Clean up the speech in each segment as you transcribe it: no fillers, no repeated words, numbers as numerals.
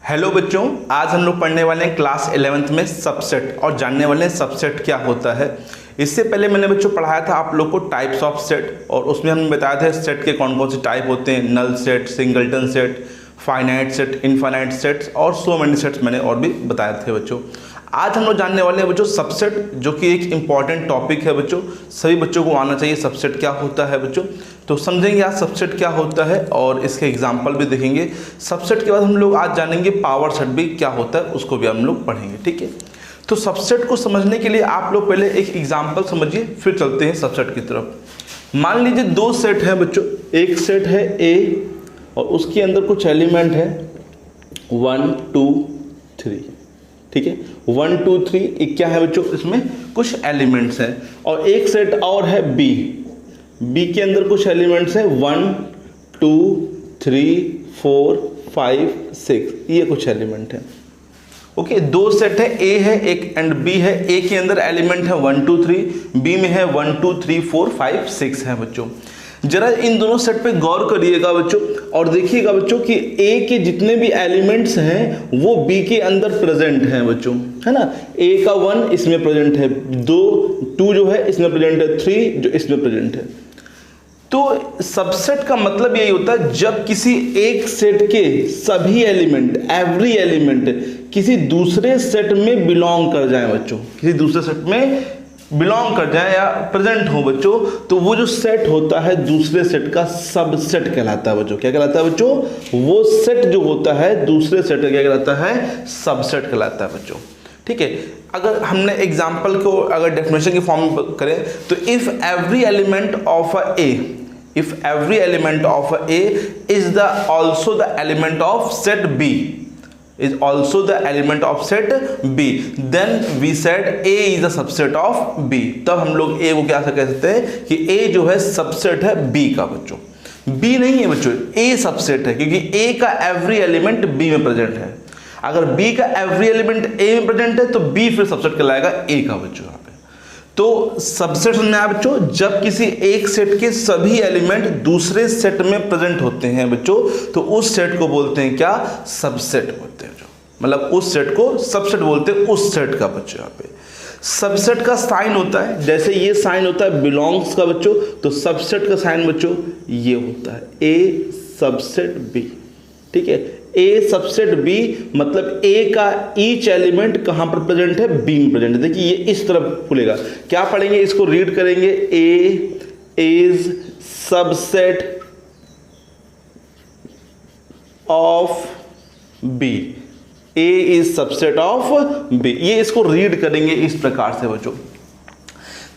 Hello बच्चों, आज हम लोग पढ़ने वाले हैं क्लास 11th में सबसेट और जानने वाले हैं सबसेट क्या होता है। इससे पहले मैंने बच्चों पढ़ाया था आप लोग को टाइप्स ऑफ सेट, और उसमें हमने बताया था सेट के कौन कौन से टाइप होते हैं। Null set, singleton set, finite set, infinite sets और सो मेनी सेट्स मैंने और भी बताए थे बच्चों। आज हम लोग जानने वाले हैं बच्चों सबसेट, जो कि एक इम्पॉर्टेंट टॉपिक है बच्चों। सभी बच्चों को आना चाहिए सबसेट क्या होता है बच्चों। तो समझेंगे आज सबसेट क्या होता है और इसके एग्जाम्पल भी देखेंगे। सबसेट के बाद हम लोग आज जानेंगे पावर सेट भी क्या होता है, उसको भी हम लोग पढ़ेंगे, ठीक है। तो सबसेट को समझने के लिए आप लोग पहले एक एग्जाम्पल समझिए, फिर चलते हैं सबसेट की तरफ। मान लीजिए दो सेट हैं बच्चों, एक सेट है ए और उसके अंदर कुछ एलिमेंट है 1 2 3, ठीक है। 1 2 3 क्या है बच्चों, इसमें कुछ एलिमेंट्स हैं। और एक सेट और है बी के अंदर कुछ एलिमेंट्स हैं 1 2 3 4 5 6, ये कुछ एलिमेंट हैं। ओके, दो सेट है, ए है एक एंड बी है। ए के अंदर एलिमेंट है 1 2 3, बी में है 1 2 3 4 5 6 है बच्चों। जरा इन दोनों सेट पे गौर करिएगा बच्चों और देखिएगा बच्चों कि ए के जितने भी एलिमेंट्स हैं वो बी के अंदर प्रेजेंट हैं बच्चों, है ना। ए का 1 इसमें प्रेजेंट है, 2 जो है इसमें प्रेजेंट है, 3 जो इसमें प्रेजेंट है। तो सबसेट का मतलब यही होता है जब किसी एक सेट के सभी एलिमेंट, एवरी एलिमेंट किसी दूसरे सेट में बिलोंग कर जाए बच्चों, किसी दूसरे सेट में बिलोंग कर जाए या प्रेजेंट हो बच्चों, तो वो जो सेट होता है दूसरे सेट का सबसेट कहलाता है बच्चों। क्या कहलाता है बच्चों, वो सेट जो होता है दूसरे सेट का क्या कहलाता है, सबसेट कहलाता है बच्चों, ठीक है। अगर हमने एग्जांपल को अगर डेफिनेशन के फॉर्म में करें तो if every element of a A, if every element of A is the also the element of set B, is also the element of set B, then we said A is the subset of B। तब हम लोग A को क्या कह सकते हैं कि A जो है सबसेट है B का बच्चों। B नहीं है बच्चों, A सबसेट है, क्योंकि A का एवरी एलिमेंट B में प्रेजेंट है। अगर B का एवरी एलिमेंट A में प्रेजेंट है तो B फिर सबसेट कहलाएगा A का बच्चों। यहाँ पे तो सबसेट में आप बच्चों जब किसी एक सेट के सभी एलिमेंट दूसरे सेट में प्रेजेंट होते हैं बच्चों, तो उस सेट को बोलते हैं क्या, सबसेट बोलते हैं। जो मतलब उस सेट को सबसेट बोलते हैं, उस सेट का बच्चों। यहाँ पे सबसेट का साइन होता है, जैसे ये साइन होता है बिलोंग्स का बच्चों, तो सबसेट का साइन बच्चों ये होता है ए सबसेट बी, ठीक है। ए सबसेट बी मतलब ए का ईच एलिमेंट कहां पर प्रेजेंट है, बी में प्रेजेंट है। देखिए ये इस तरफ खुलेगा, क्या पढ़ेंगे, इसको रीड करेंगे, A is subset of B, A is subset of B, ये इसको रीड करेंगे इस प्रकार से बच्चों।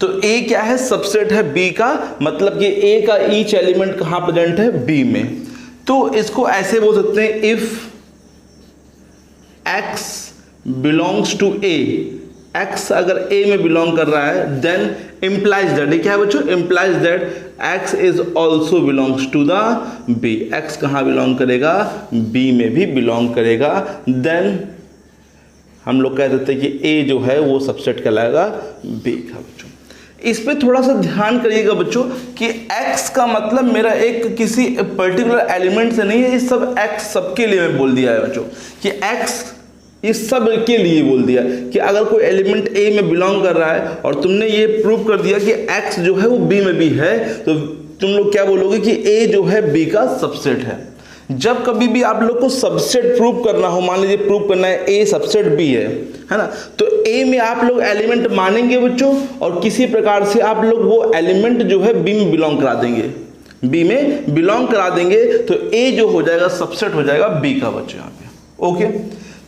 तो ए क्या है, सबसेट है बी का, मतलब कि ए का ईच एलिमेंट कहां प्रेजेंट है, बी में। तो इसको ऐसे बोल सकते हैं, if x belongs to A, x अगर a में बिलोंग कर रहा है, देन इंप्लाइज दैट, ये क्या है बच्चों, implies that x is also belongs to the b, x कहाँ बिलोंग करेगा, b में भी बिलोंग करेगा। देन हम लोग कह देते हैं कि a जो है वो सबसेट कहलाएगा b का बच्चों। इस पे थोड़ा सा ध्यान करिएगा बच्चों कि x का मतलब मेरा एक किसी पर्टिकुलर एलिमेंट से नहीं है, ये सब x सबके लिए मैं बोल दिया है बच्चों कि x इस सब के लिए बोल दिया कि अगर कोई एलिमेंट A में बिलोंग कर रहा है और तुमने ये प्रूव कर दिया कि x जो है वो B में भी है, तो तुम लोग क्या बोलोगे कि A जो है B का सबसेट है। जब कभी भी आप लोग को सबसेट प्रूव करना हो, मान लीजिए प्रूव करना है A सबसेट B है ना, तो A में आप लोग एलिमेंट मानेंगे बच्चों और किसी प्रकार से आप लोग वो एलिमेंट जो है B में बिलोंग करा देंगे, B में बिलोंग करा देंगे, तो A जो हो जाएगा सबसेट हो जाएगा B का बच्चों यहाँ पे। ओके,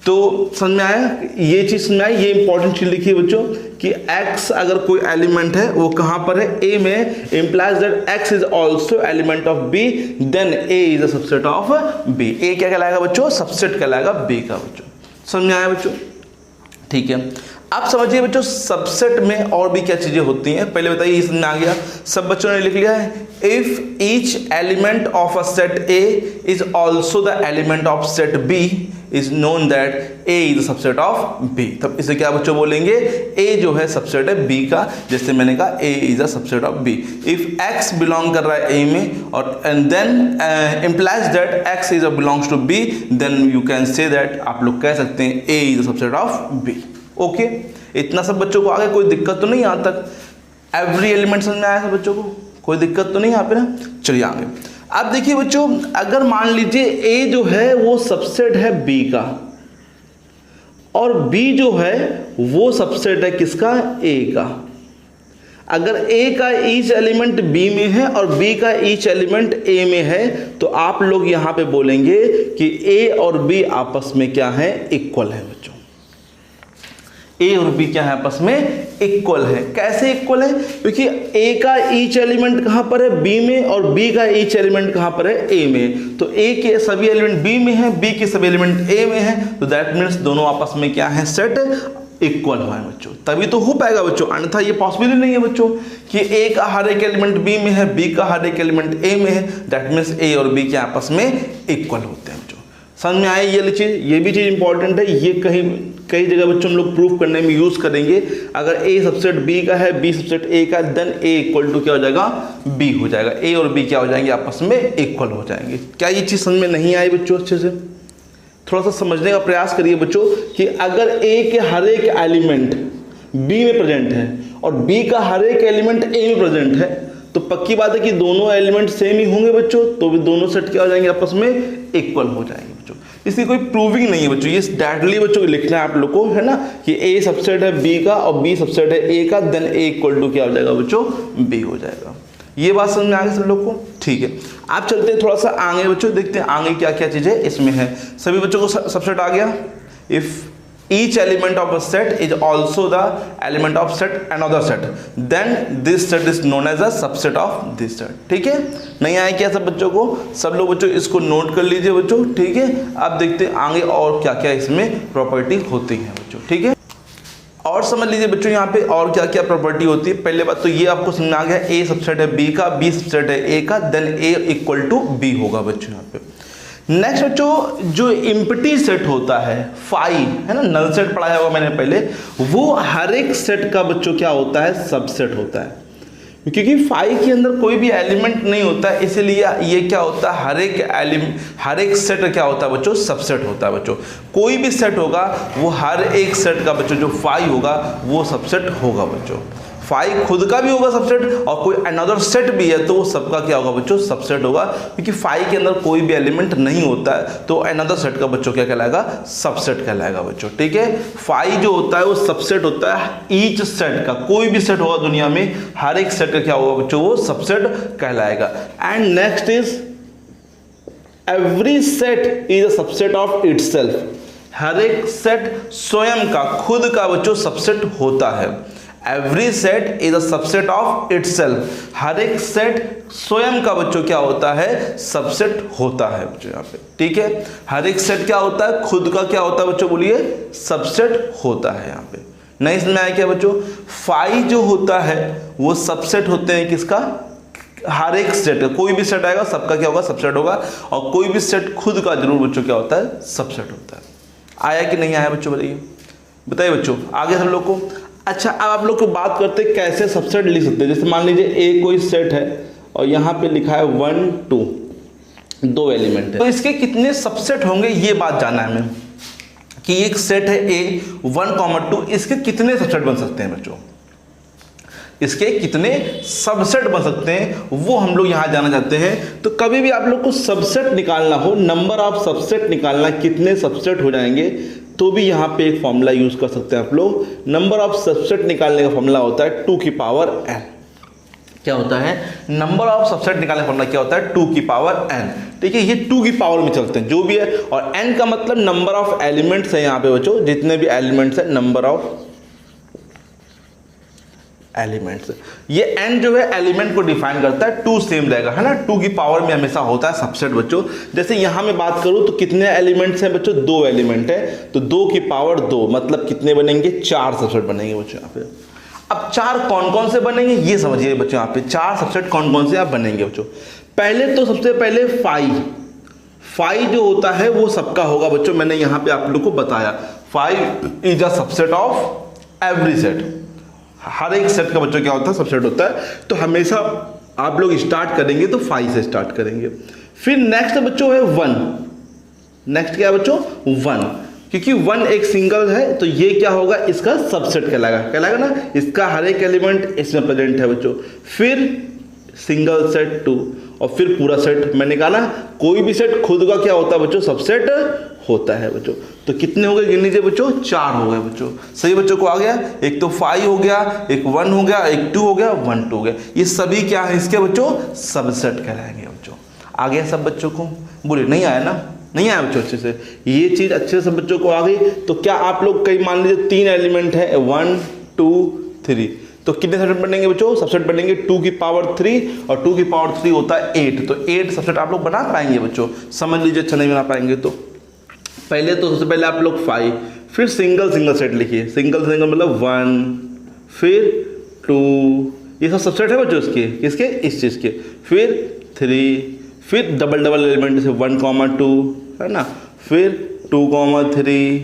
तो समझ में आया, ये चीज समझ में आई, ये इंपॉर्टेंट चीज लिखिए बच्चों कि x अगर कोई एलिमेंट है वो कहां पर है, a में, implies that x is also element of b, then a is a subset of b। a क्या कहलाएगा बच्चों, सबसेट कहलाएगा b का बच्चों। समझ में आया बच्चों, ठीक है। आप समझिए बच्चों सबसेट में और भी क्या चीजें होती हैं, पहले बताइए ये समझ में आ गया, सब बच्चों ने लिख लिया है। If each element of a set A is also the element of set B is known that A is the subset of B. तब इसे क्या बच्चों बोलेंगे, ए जो है सबसेट है बी का, जैसे मैंने कहा A is the subset of B. If X belong कर रहा है ए में और and then implies that X is belongs to B, then you can say that, आप लोग कह सकते हैं A is the subset of B. Okay, इतना सब बच्चों को आगे कोई दिक्कत तो नहीं यहाँ तक, एवरी एलिमेंट समझ में आया सब बच्चों को, कोई दिक्कत तो नहीं यहाँ पे ना। चलिए आगे, अब देखिए बच्चों, अगर मान लीजिए ए जो है वो सबसेट है बी का और बी जो है वो सबसेट है किसका, ए का। अगर ए का ईच एलिमेंट बी में है और बी का ईच एलिमेंट ए में है, तो आप लोग यहाँ पे बोलेंगे कि ए और बी आपस में क्या है, इक्वल है बच्चों। ए और बी क्या है, आपस में इक्वल है। कैसे इक्वल है, क्योंकि ए का ईच एलिमेंट कहां पर है, बी में, और बी का ईच एलिमेंट कहां पर है, ए में। तो ए के सभी एलिमेंट बी में है, बी के सभी एलिमेंट ए में है, तो दैट मीन्स दोनों आपस में क्या है, सेट इक्वल हुआ है बच्चों, तभी तो हो पाएगा बच्चों, अन्यथा ये पॉसिबल ही नहीं है बच्चों कि ए का हर एक एलिमेंट बी में है, बी का हर एक एलिमेंट ए में है, दैट मीन्स ए और बी के आपस में इक्वल होते हैं बच्चों। समझ में आए ये चीज, ये भी चीज इंपॉर्टेंट है, ये कई जगह बच्चों हम लोग प्रूव करने में यूज करेंगे। अगर ए सबसेट बी का है, बी सबसेट ए का, देन ए इक्वल टू क्या हो जाएगा, बी हो जाएगा। ए और बी क्या हो जाएंगे, आपस में इक्वल हो जाएंगे। क्या ये चीज समझ में नहीं आई बच्चों, अच्छे से थोड़ा सा समझने का प्रयास करिए बच्चों कि अगर ए के हर एक एलिमेंट बी में प्रेजेंट है और बी का हर एक एलिमेंट ए में प्रेजेंट है, तो पक्की बात है कि दोनों एलिमेंट सेम ही होंगे बच्चों, तो भी दोनों सेट क्या हो जाएंगे, आपस में इक्वल हो जाएंगे बच्चों। इसकी कोई प्रूविंग नहीं है बच्चों, ये डायरेक्टली बच्चों को लिखना है आप लोग को, है ना, कि ए सबसेट है बी का और बी सबसेट है ए का, देन ए इक्वल टू क्या हो जाएगा बच्चों, बी हो जाएगा। ये बात समझ में आ गई सब लोग को, ठीक है। आप चलते हैं थोड़ा सा आगे बच्चों, देखते हैं आगे क्या क्या चीजें इसमें है। सभी बच्चों को सबसेट आ गया। If each element of a set is also the element of set another set, then this set is known as a subset of this set। ठीक है, नहीं आया क्या सब बच्चों को, सब लोग बच्चों इसको नोट कर लीजिए बच्चों, ठीक है। अब देखते हैं आगे और क्या क्या इसमें प्रॉपर्टी होती है बच्चों, ठीक है। और समझ लीजिए बच्चों यहाँ पे और क्या क्या प्रॉपर्टी होती है। पहले बात तो ये आपको समझ में आ गया, ए सबसेट है बी का, बी सबसेट है ए का, then A equal to B होगा बच्चों यहाँ पे। नेक्स्ट बच्चों, जो इम्पटी सेट होता है, फाई है ना, नल सेट पढ़ाया होगा मैंने पहले, वो हर एक सेट का बच्चों क्या होता है, सबसेट होता है। क्योंकि फाई के अंदर कोई भी एलिमेंट नहीं होता है, इसीलिए ये क्या होता है, हर एक सेट क्या होता है बच्चों, सबसेट होता है बच्चों। कोई भी सेट होगा वो हर एक सेट का बच्चों जो फाई होगा वो सबसेट होगा बच्चों। फाई खुद का भी होगा सबसेट और कोई अनदर सेट भी है तो वो सबका क्या होगा बच्चों, सबसेट होगा। क्योंकि फाई के अंदर कोई भी एलिमेंट नहीं होता है तो अनदर सेट का बच्चों क्या कहलाएगा, सबसेट कहलाएगा बच्चों, ठीक है। फाई जो होता है वो सबसेट होता है ईच सेट का, कोई भी सेट होगा दुनिया में हर एक सेट का क्या होगा बच्चों, वो सबसेट कहलाएगा। And next is every set is a subset of itself. हर एक सेट स्वयं का, खुद का बच्चों सबसेट होता है। Every set is a subset of itself. हर एक सेट स्वयं का बच्चों क्या होता है, सबसेट होता है बच्चों यहाँ पे, ठीक है। हर एक सेट क्या होता है, खुद का क्या होता है बच्चों, बोलिए, सबसेट होता है यहाँ पे। नहीं समझ में आया क्या बच्चों, फाई जो होता है वो सबसेट होते हैं किसका, हर एक सेट का। कोई भी सेट आएगा सबका क्या होगा, सबसेट होगा, और कोई भी सेट खुद का जरूर बच्चों क्या होता है, सबसेट होता है। आया कि नहीं आया बच्चों, बताइए बच्चों आगे हम लोग को। अच्छा, अब आप लोग को बात करते हैं कैसे सबसेट लिख सकते हैं। जैसे मान लीजिए ए कोई सेट है और यहाँ पे लिखा है 1 2, दो एलिमेंट है, तो इसके कितने सबसेट होंगे ये बात जानना है हमें, कि एक सेट है ए 1, 2, इसके कितने सबसेट बन सकते हैं बच्चों, इसके कितने सबसेट बन सकते हैं वो हम लोग यहाँ जाना चाहते हैं। तो कभी भी आप लोग को सबसेट निकालना हो, नंबर ऑफ सबसेट निकालना, कितने सबसेट हो जाएंगे, तो भी यहाँ पे एक फॉर्मूला यूज कर सकते हैं आप लोग। नंबर ऑफ सबसेट निकालने का फॉर्मूला होता है 2 की पावर n। क्या होता है, नंबर ऑफ सबसेट निकालने का फॉर्मूला क्या होता है, 2 की पावर n, ठीक है। ये 2 की पावर में चलते हैं जो भी है, और n का मतलब नंबर ऑफ एलिमेंट्स है यहाँ पे बच्चों, जितने भी एलिमेंट्स है, नंबर ऑफ एलिमेंट्स। ये n जो है एलिमेंट को डिफाइन करता है, 2 सेम रहेगा, है ना, 2 की पावर में हमेशा होता है सबसेट बच्चों। जैसे यहाँ मैं बात करूँ तो कितने एलिमेंट्स हैं बच्चों, 2 एलिमेंट है, तो 2 की पावर 2 मतलब कितने बनेंगे, 4 सबसेट बनेंगे बच्चों यहाँ पे। अब 4 कौन कौन से बनेंगे ये समझिए बच्चों, यहाँ पे 4 सबसेट कौन कौन से आप बनेंगे बच्चों। पहले तो सबसे पहले 5 जो होता है वो सबका होगा बच्चों, मैंने यहाँ पे आप लोग को बताया 5 is a subset of every set, हर एक सेट का बच्चों क्या होता है, सबसेट होता है। तो हमेशा आप लोग स्टार्ट करेंगे तो 5 से स्टार्ट करेंगे। फिर नेक्स्ट बच्चों है 1, नेक्स्ट क्या है बच्चों 1, क्योंकि 1 एक सिंगल है तो ये क्या होगा, इसका सबसेट कहलाएगा ना, इसका हर एक एलिमेंट इसमें प्रेजेंट है बच्चों। फिर सिंगल सेट 2 और फिर पूरा सेट, मैंने कहा ना कोई भी सेट खुद का क्या होता है बच्चों, सबसेट होता है बच्चों। तो कितने हो गए गिन लीजिए बच्चों, 4 हो गए बच्चों, सही बच्चों को आ गया। एक तो 5 हो गया, एक 1 हो गया, एक 2 हो गया, 1 2 हो गया, ये सभी क्या है इसके बच्चों, सबसेट कहलाएंगे बच्चों। आ गया सब बच्चों को, बोले नहीं आया ना, नहीं आया बच्चों अच्छे से, ये चीज अच्छे से सब बच्चों को आ गई। तो क्या आप लोग कई मान लीजिए 3 एलिमेंट है 1 2 3, तो कितने सबसेट बनेंगे बच्चों, सबसेट बनेंगे 2 की पावर 3 और 2 की पावर 3 होता है 8, तो 8 सबसेट आप लोग बना पाएंगे बच्चों, समझ लीजिए। अच्छा नहीं बना पाएंगे तो पहले तो सबसे पहले आप लोग 5, फिर सिंगल सेट लिखिए, सिंगल मतलब 1, फिर 2, ये सब सबसेट है बच्चों इसके, किसके, इस चीज़ के। फिर 3, फिर डबल एलिमेंट जैसे 1 2 है ना, फिर 2 3,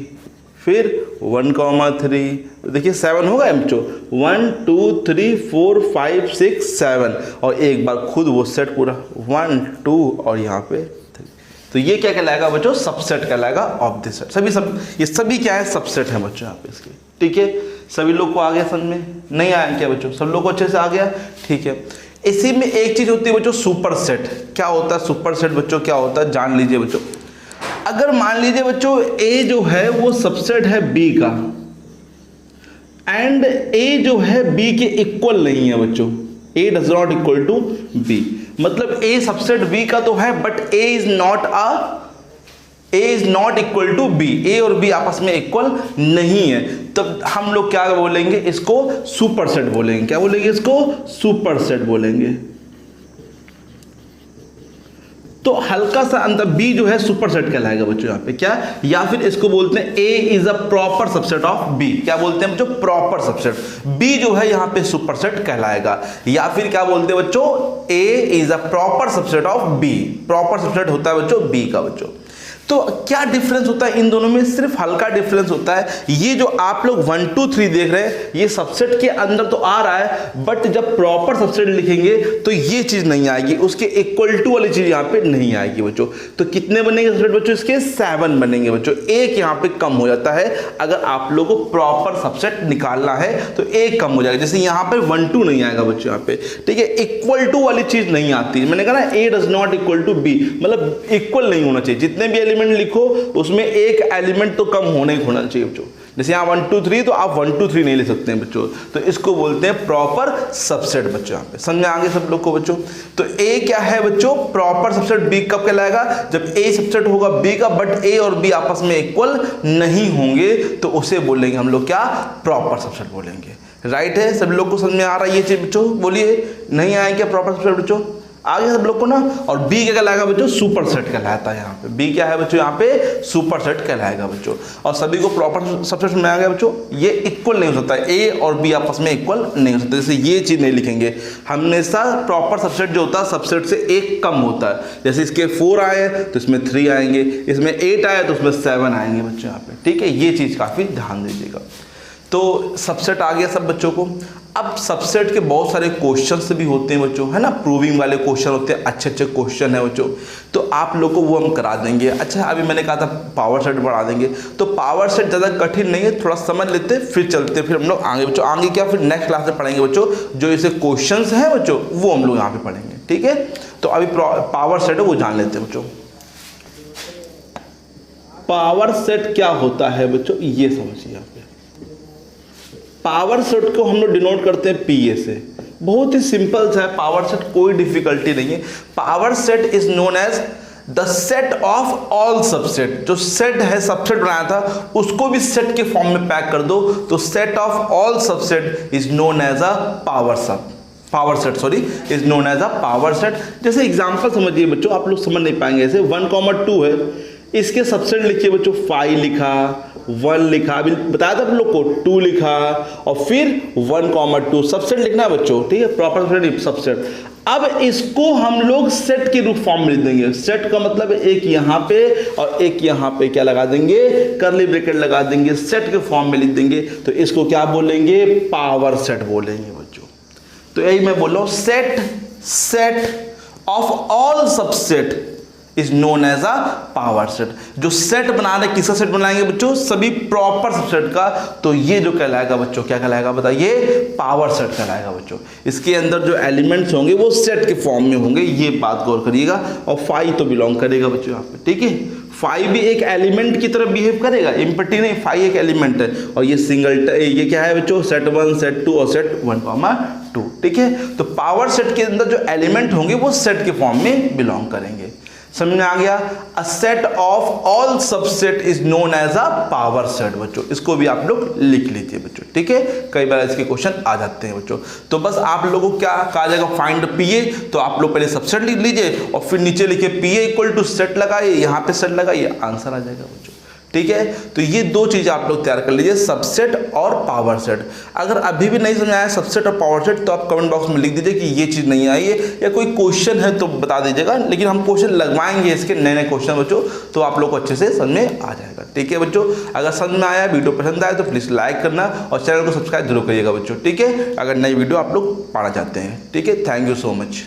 फिर 1 3, देखिए 7 होगा बच्चों, 1 2 3 4 5 6 7 और एक बार खुद वो सेट पूरा 1 2 और यहाँ पे 3, तो ये क्या कहलाएगा बच्चों, सबसेट कहलाएगा ऑफ दिस सेट। ये सभी क्या है, सबसेट है बच्चों यहाँ पे इसके, ठीक है। सभी लोग को आ गया समझ में, नहीं आया क्या बच्चों, सब लोग को अच्छे से आ गया, ठीक है। इसी में एक चीज होती है बच्चों, सुपर सेट। क्या होता है सुपर सेट बच्चों, क्या होता है जान लीजिए बच्चों। अगर मान लीजिए बच्चों ए जो है वो सबसेट है बी का एंड ए जो है बी के इक्वल नहीं है बच्चों, A does not equal to B, मतलब ए सबसेट बी का तो है but A is not equal to B, A और बी आपस में इक्वल नहीं है, तब हम लोग क्या बोलेंगे, इसको सुपर सेट बोलेंगे। क्या बोलेंगे, इसको सुपर सेट बोलेंगे। तो हल्का सा अंतर, बी जो है सुपर सेट कहलाएगा बच्चों यहाँ पे, क्या, या फिर इसको बोलते हैं A is a proper subset of B. क्या बोलते हैं बच्चों, प्रॉपर सबसेट। बी जो है यहाँ पे सुपर सेट कहलाएगा, या फिर क्या बोलते हैं बच्चों, A is a proper subset of B. Proper subset होता है बच्चों बी का बच्चों। तो क्या डिफरेंस होता है इन दोनों में, सिर्फ हल्का डिफरेंस होता है। ये जो आप लोग 1 2 3 देख रहे हैं ये सबसेट के अंदर तो आ रहा है, बट जब प्रॉपर सबसेट लिखेंगे तो ये चीज नहीं आएगी, उसके इक्वल टू वाली चीज यहाँ पे नहीं आएगी बच्चों। तो कितने बनेंगे सबसेट बच्चों, इसके 7 बनेंगे बच्चों, एक यहाँ पे कम हो जाता है। अगर आप लोग को प्रॉपर सबसेट निकालना है तो एक कम हो जाएगा, जैसे यहाँ पे 1 2 नहीं आएगा बच्चों यहाँ पे, ठीक है। इक्वल टू वाली चीज नहीं आती, मैंने कहा ना A does not equal to B, मतलब इक्वल नहीं होना चाहिए। जितने भी एलिमेंट लिखो उसमें एक एलिमेंट तो कम होना ही होना चाहिए बच्चों। जैसे यहाँ 1 2 3 तो आप 1 2 3 नहीं ले सकते हैं बच्चों, तो इसको बोलते हैं प्रॉपर सबसेट बच्चों। यहाँ पे समझ आगे सब लोग को बच्चों। तो ए क्या है बच्चों, प्रॉपर सबसेट। बी कब कहलाएगा, जब ए सबसेट होगा बी का बट ए और बी आपस में इक्वल नहीं होंगे, तो उसे बोलेंगे हम लोग क्या, प्रॉपर सबसेट बोलेंगे। राइट है, सब लोग को समझ में आ रहा है ये चीज बच्चों, बोलिए नहीं आए क्या प्रॉपर सबसेट बच्चों, आगे सब लोग को ना। और बी क्या कहलाएगा बच्चों, सुपर सेट कहलाता है यहाँ पे। बी क्या है बच्चों, यहाँ पे सुपर सेट कहलाएगा बच्चों। और सभी को प्रॉपर सबसेट में आ गया बच्चों, ये इक्वल नहीं हो सकता, ए और बी आपस में इक्वल नहीं हो सकता, जैसे ये चीज नहीं लिखेंगे। हमेशा प्रॉपर सबसेट जो होता है सबसेट से एक कम होता है, जैसे इसके 4 आए तो इसमें 3 आएंगे, इसमें 8 आए तो उसमें 7 आएंगे बच्चों यहाँ पे, ठीक है। ये चीज काफी ध्यान दीजिएगा। तो सबसेट आ गया सब बच्चों को। अब सबसेट के बहुत सारे क्वेश्चंस भी होते हैं बच्चों, है ना, प्रूविंग वाले क्वेश्चन होते हैं, अच्छे अच्छे क्वेश्चन है बच्चों, तो आप लोग को वो हम करा देंगे। अच्छा अभी मैंने कहा था पावर सेट बढ़ा देंगे, तो पावर सेट ज़्यादा कठिन नहीं है, थोड़ा समझ लेते फिर चलते, फिर हम लोग आगे बच्चों, आगे क्या फिर नेक्स्ट क्लास में पढ़ेंगे बच्चों, जो इसे क्वेश्चंस हैं बच्चों वो हम लोग यहाँ पे पढ़ेंगे, ठीक है। तो अभी पावर सेट है वो जान लेते हैं बच्चों। पावर सेट क्या होता है बच्चों, ये समझिए यहाँ पे। पावर सेट को हम लोग डिनोट करते हैं पीए से, बहुत ही सिंपल सा है पावर सेट, कोई डिफिकल्टी नहीं है। Power set is known as the set of all subset, जो सेट है सबसेट बनाया था उसको भी सेट के फॉर्म में पैक कर दो, तो set of all subset is known as a power set is known as a power set. जैसे एग्जांपल समझिए बच्चों, आप लोग समझ नहीं पाएंगे, ऐसे 1,2 है, इसके सबसेट लिखिए बच्चों, 5 लिखा, 1 लिखा, अभी बताया था आप लोग को 2 लिखा, और फिर 1,2 सबसेट लिखना है बच्चों, ठीक है, प्रॉपर सबसेट। अब इसको हम लोग सेट के रूप फॉर्म में लिख देंगे। सेट का मतलब एक यहाँ पे और एक यहाँ पे क्या लगा देंगे, कर्ली ब्रैकेट लगा देंगे, सेट के फॉर्म में लिख देंगे, तो इसको क्या बोलेंगे, पावर सेट बोलेंगे बच्चों। तो यही मैं बोल रहा हूं, set of all subset is known as a power set. जो सेट बना रहे, किसका सेट बनाएंगे बच्चों, सभी प्रॉपर सबसेट का, तो ये जो कहलाएगा बच्चों, क्या कहलाएगा बताइए, पावर सेट कहलाएगा बच्चों। इसके अंदर जो एलिमेंट्स होंगे वो सेट के फॉर्म में होंगे, ये बात गौर करिएगा। और 5 तो बिलोंग करेगा बच्चों यहाँ पे, ठीक है, 5 भी एक एलिमेंट की तरह बिहेव करेगा, एम्प्टी नहीं, 5 एक एलिमेंट है, और ये सिंगल, ये क्या है बच्चों, सेट 1, सेट 2 और सेट 1,2, ठीक है। तो पावर सेट के अंदर जो एलिमेंट होंगे वो सेट के फॉर्म में बिलोंग करेंगे। समझ में आ गया। A set of all subset is known as a power set बच्चों, इसको भी आप लोग लिख लीजिए बच्चों, ठीक है, कई बार इसके क्वेश्चन आ जाते हैं बच्चों। तो बस आप लोगों को क्या कहा जाएगा, फाइंड पीए, तो आप लोग पहले सबसेट लिख लीजिए और फिर नीचे लिखिए पीए इक्वल टू सेट लगाइए, यहाँ पे सेट लगाइए, आंसर आ जाएगा बच्चों, ठीक है। तो ये 2 चीजें आप लोग तैयार कर लीजिए, सबसेट और पावर सेट। अगर अभी भी नहीं समझ आया सबसेट और पावर सेट, तो आप कमेंट बॉक्स में लिख दीजिए कि ये चीज नहीं आई है, या कोई क्वेश्चन है तो बता दीजिएगा, लेकिन हम क्वेश्चन लगवाएंगे इसके नए क्वेश्चन बच्चों, तो आप लोग को अच्छे से समझ में आ जाएगा, ठीक है बच्चों। अगर समझ में आया, वीडियो पसंद आए तो प्लीज लाइक करना और चैनल को सब्सक्राइब जरूर करिएगा बच्चों, ठीक है, अगर नई वीडियो आप लोग पाना चाहते हैं, ठीक है। Thank you so much.